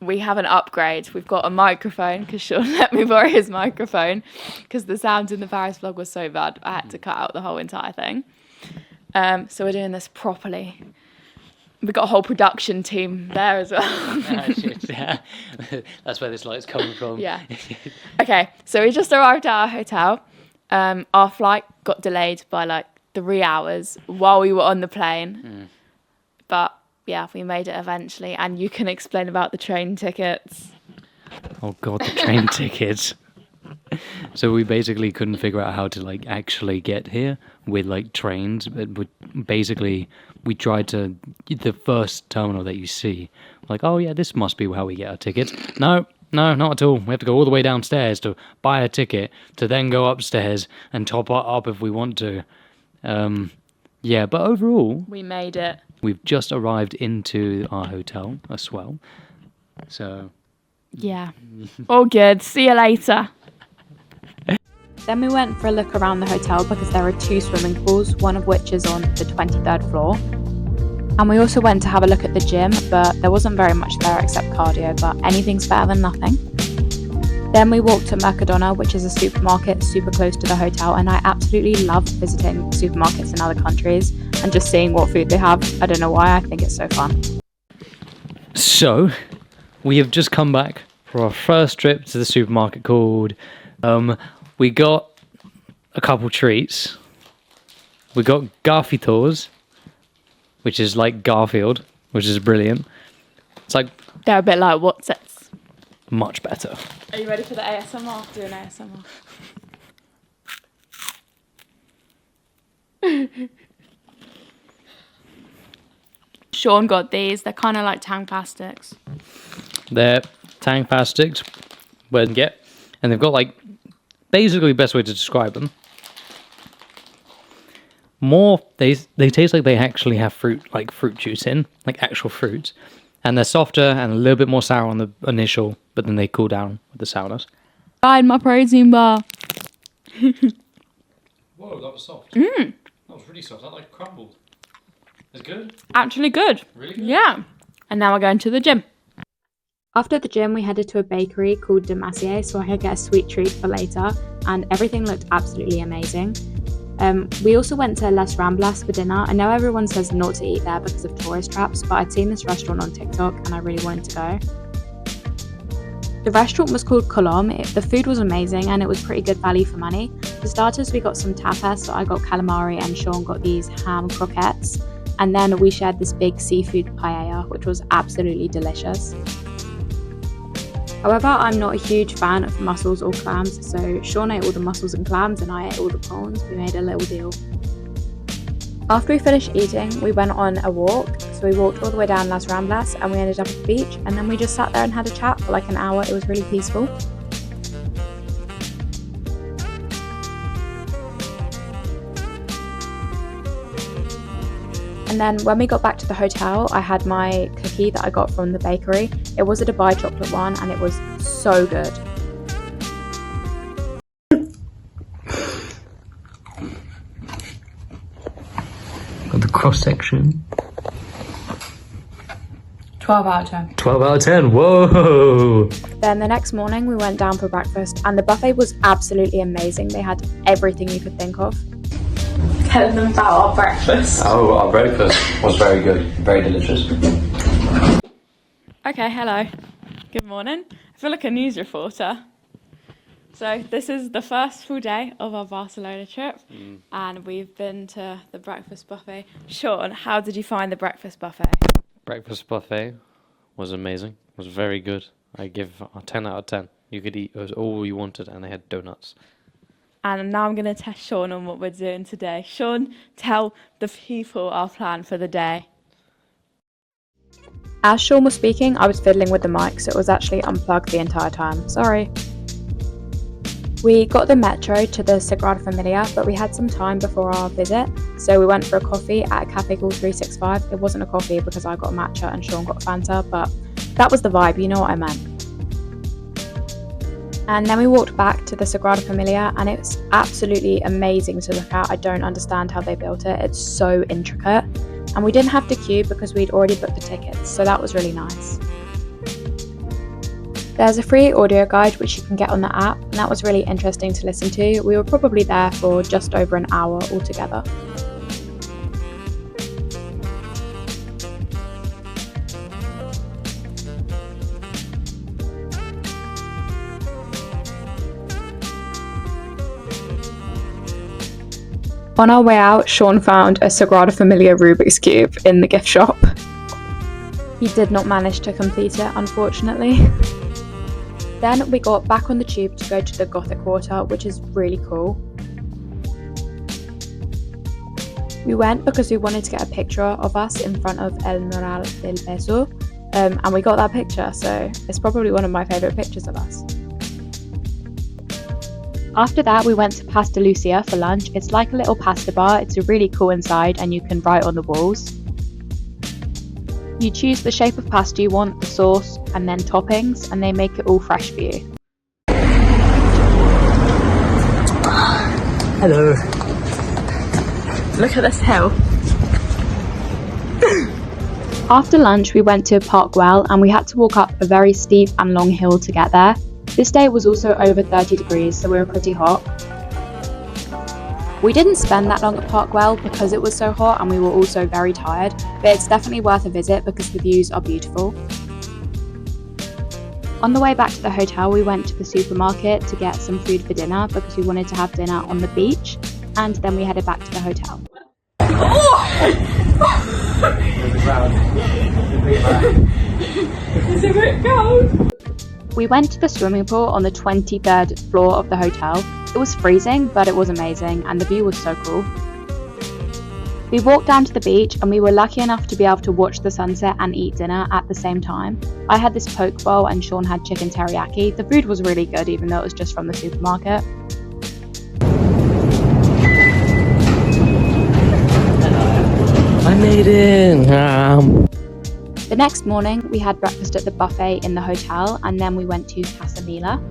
we have an upgrade. We've got a microphone because Sean let me borrow his microphone because the sound in the Paris vlog was so bad. I had to cut out the whole entire thing. So we're doing this properly. We've got a whole production team there as well. Yeah. That's where this light's coming from. Yeah. Okay, so we just arrived at our hotel. Our flight got delayed by like 3 hours while we were on the plane. But yeah, we made it eventually. And you can explain about the train tickets. Oh God, the train tickets. So we basically couldn't figure out how to like actually get here with like trains. But basically, we tried to the first terminal that you see. Like, oh yeah, this must be how we get our tickets. No, not at all. We have to go all the way downstairs to buy a ticket to then go upstairs and top it up if we want to. Yeah, but overall, We made it. we've just arrived into our hotel as well. So Yeah. All good. See you later. Then we went for a look around the hotel because there are 2 swimming pools, one of which is on the 23rd floor. And we also went to have a look at the gym, but there wasn't very much there except cardio, but anything's better than nothing. Then we walked to Mercadona, which is a supermarket super close to the hotel, and I absolutely love visiting supermarkets in other countries and just seeing what food they have. I don't know why, I think it's so fun. So, we have just come back for our first trip to the supermarket called, we got a couple treats. We got Garfitos, which is like Garfield, which is brilliant. It's like They're a bit like Wotsits. much better. Are you ready for the ASMR? Do an ASMR. Sean got these. They're kind of like Tang Plastics. They're Tang Plastics, and they've got like, basically the best way to describe them. They taste like they actually have fruit juice in, like actual fruits. And they're softer and a little bit more sour on the initial, but then they cool down with the sourness. Tried my protein bar. Whoa, that was soft. That was really soft. That like crumbled. It's good? Actually good. Really good? Yeah. And now we're going to the gym. After the gym, we headed to a bakery called De Massier so I could get a sweet treat for later, and everything looked absolutely amazing. We also went to Les Ramblas for dinner. I know everyone says not to eat there because of tourist traps, but I'd seen this restaurant on TikTok and I really wanted to go. The restaurant was called Colombe. The food was amazing and it was pretty good value for money. For starters, we got some tapas, so I got calamari and Sean got these ham croquettes. And then we shared this big seafood paella, which was absolutely delicious. However, I'm not a huge fan of mussels or clams, so Sean ate all the mussels and clams and I ate all the prawns. We made a little deal. After we finished eating, we went on a walk. So we walked all the way down Las Ramblas and we ended up at the beach, and then we just sat there and had a chat for like an hour. It was really peaceful. And then when we got back to the hotel, I had my cookie that I got from the bakery. It was a Dubai chocolate one and it was so good. Got the cross section. 12 out of 10. 12 out of 10. Whoa! Then the next morning we went down for breakfast and the buffet was absolutely amazing. They had everything you could think of. Tell them about our breakfast. Oh, our breakfast was very good, very delicious. Okay, hello. Good morning. I feel like a news reporter. So this is the first full day of our Barcelona trip and we've been to the breakfast buffet. Sean, how did you find the breakfast buffet? Breakfast buffet was amazing. It was very good. I give a 10 out of 10. You could eat all you wanted and they had donuts. And now I'm going to test Sean on what we're doing today. Sean, tell the people our plan for the day. As Sean was speaking, I was fiddling with the mic, so it was actually unplugged the entire time. Sorry. We got the metro to the Sagrada Familia, but we had some time before our visit, so we went for a coffee at a cafe called 365. It wasn't a coffee because I got matcha and Sean got Fanta, but that was the vibe, you know what I meant. And then we walked back to the Sagrada Familia and it's absolutely amazing to look at. I don't understand how they built it. It's so intricate. And we didn't have to queue because we'd already booked the tickets, so that was really nice. There's a free audio guide which you can get on the app, and that was really interesting to listen to. We were probably there for just over an hour altogether. On our way out, Sean found a Sagrada Familia Rubik's Cube in the gift shop. He did not manage to complete it, unfortunately. Then we got back on the tube to go to the Gothic Quarter, which is really cool. We went because we wanted to get a picture of us in front of El Mural del Beso, and we got that picture, so it's probably one of my favourite pictures of us. After that, we went to Pasta Lucia for lunch. It's like a little pasta bar. It's really cool inside, and you can write on the walls. You choose the shape of pasta you want, the sauce, and then toppings, and they make it all fresh for you. Hello. Look at this hill. After lunch, we went to Parkwell, and we had to walk up a very steep and long hill to get there. This day was also over 30 degrees, so we were pretty hot. We didn't spend that long at Parkwell because it was so hot and we were also very tired, but it's definitely worth a visit because the views are beautiful. On the way back to the hotel, we went to the supermarket to get some food for dinner because we wanted to have dinner on the beach, and then we headed back to the hotel. It's a bit cold. We went to the swimming pool on the 23rd floor of the hotel. It was freezing, but it was amazing, and the view was so cool. We walked down to the beach, and we were lucky enough to be able to watch the sunset and eat dinner at the same time. I had this poke bowl, and Sean had chicken teriyaki. The food was really good, even though it was just from the supermarket. I made it. The next morning, we had breakfast at the buffet in the hotel, and then we went to Casa Mila.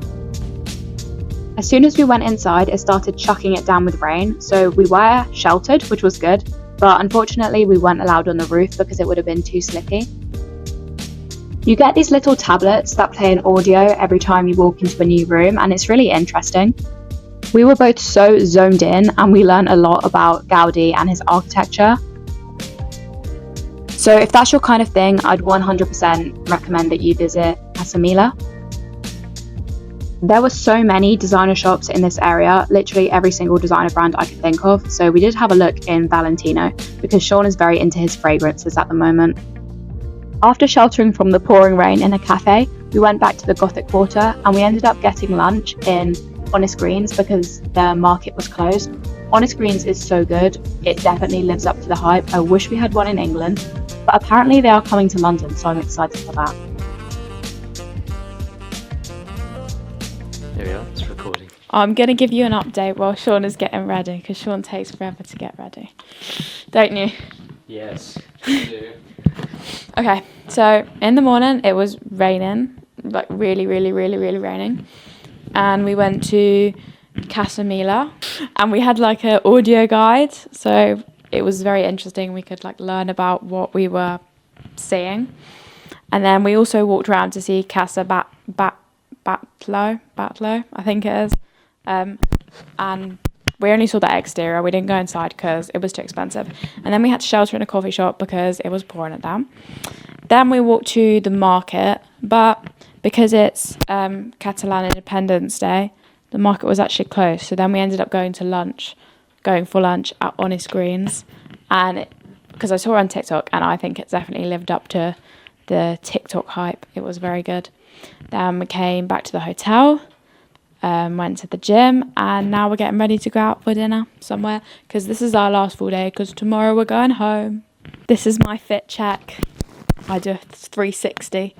As soon as we went inside, it started chucking it down with rain, so we were sheltered, which was good, but unfortunately we weren't allowed on the roof because it would have been too slippy. You get these little tablets that play an audio every time you walk into a new room, and it's really interesting. We were both so zoned in, and we learned a lot about Gaudi and his architecture. So if that's your kind of thing, I'd 100% recommend that you visit Casa Mila. There were so many designer shops in this area, literally every single designer brand I could think of, so we did have a look in Valentino because Sean is very into his fragrances at the moment. After sheltering from the pouring rain in a cafe, we went back to the Gothic Quarter and we ended up getting lunch in Honest Greens because the market was closed. Honest Greens is so good, it definitely lives up to the hype. I wish we had one in England, but apparently they are coming to London, so I'm excited for that. There we are, it's recording. I'm going to give you an update while Sean is getting ready, because Sean takes forever to get ready. Don't you? Yes, I do. Okay, so in the morning it was raining, like really raining. And we went to Casa Mila and we had like an audio guide, so it was very interesting. We could like learn about what we were seeing. And then we also walked around to see Casa Batlló, I think it is. And we only saw the exterior. We didn't go inside because it was too expensive. And then we had to shelter in a coffee shop because it was pouring it down. Then we walked to the market, but because it's Catalan Independence Day, the market was actually closed. So then we ended up going for lunch at Honest Greens. And because I saw it on TikTok, and I think it definitely lived up to the TikTok hype. It was very good. Then we came back to the hotel, went to the gym, and now we're getting ready to go out for dinner somewhere because this is our last full day because tomorrow we're going home. This is my fit check. I do a 360.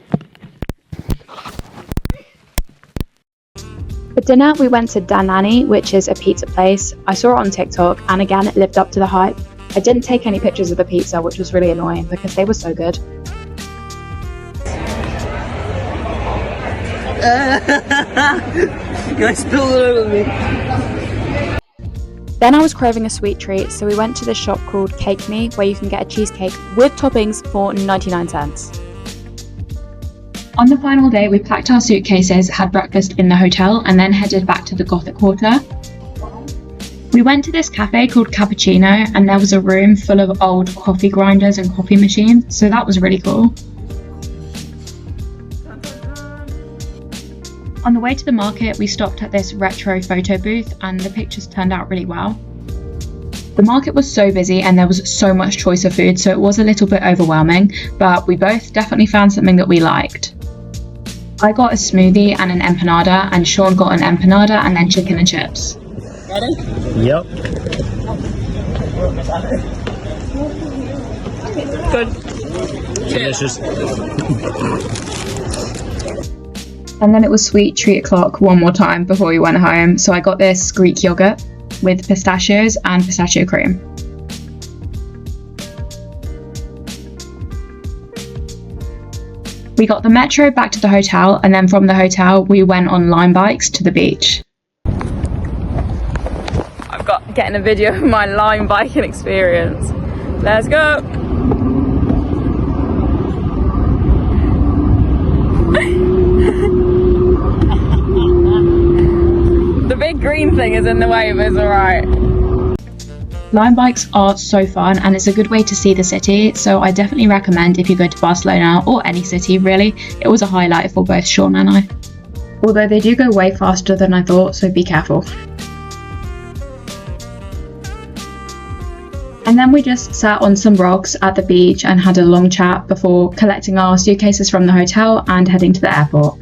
For dinner, we went to Danani, which is a pizza place. I saw it on TikTok, and again, it lived up to the hype. I didn't take any pictures of the pizza, which was really annoying because they were so good. You spilled it over me. Then I was craving a sweet treat, so we went to this shop called Cake Me, where you can get a cheesecake with toppings for 99 cents. On the final day, we packed our suitcases, had breakfast in the hotel, and then headed back to the Gothic Quarter. We went to this cafe called Cappuccino, and there was a room full of old coffee grinders and coffee machines, so that was really cool. On the way to the market, we stopped at this retro photo booth, and the pictures turned out really well. The market was so busy and there was so much choice of food, so it was a little bit overwhelming, but we both definitely found something that we liked. I got a smoothie and an empanada, and Sean got an empanada and then chicken and chips. Ready? Yep. Good. Delicious. And then it was sweet treat o'clock one more time before we went home, so I got this Greek yogurt with pistachios and pistachio cream. We got the metro back to the hotel, and then from the hotel we went on Lime bikes to the beach. I've got getting a video of my Lime biking experience. Let's go. The big green thing is in the way, but it's alright. Lime bikes are so fun and it's a good way to see the city, so I definitely recommend if you go to Barcelona or any city really. It was a highlight for both Sean and I. Although they do go way faster than I thought, so be careful. And then we just sat on some rocks at the beach and had a long chat before collecting our suitcases from the hotel and heading to the airport.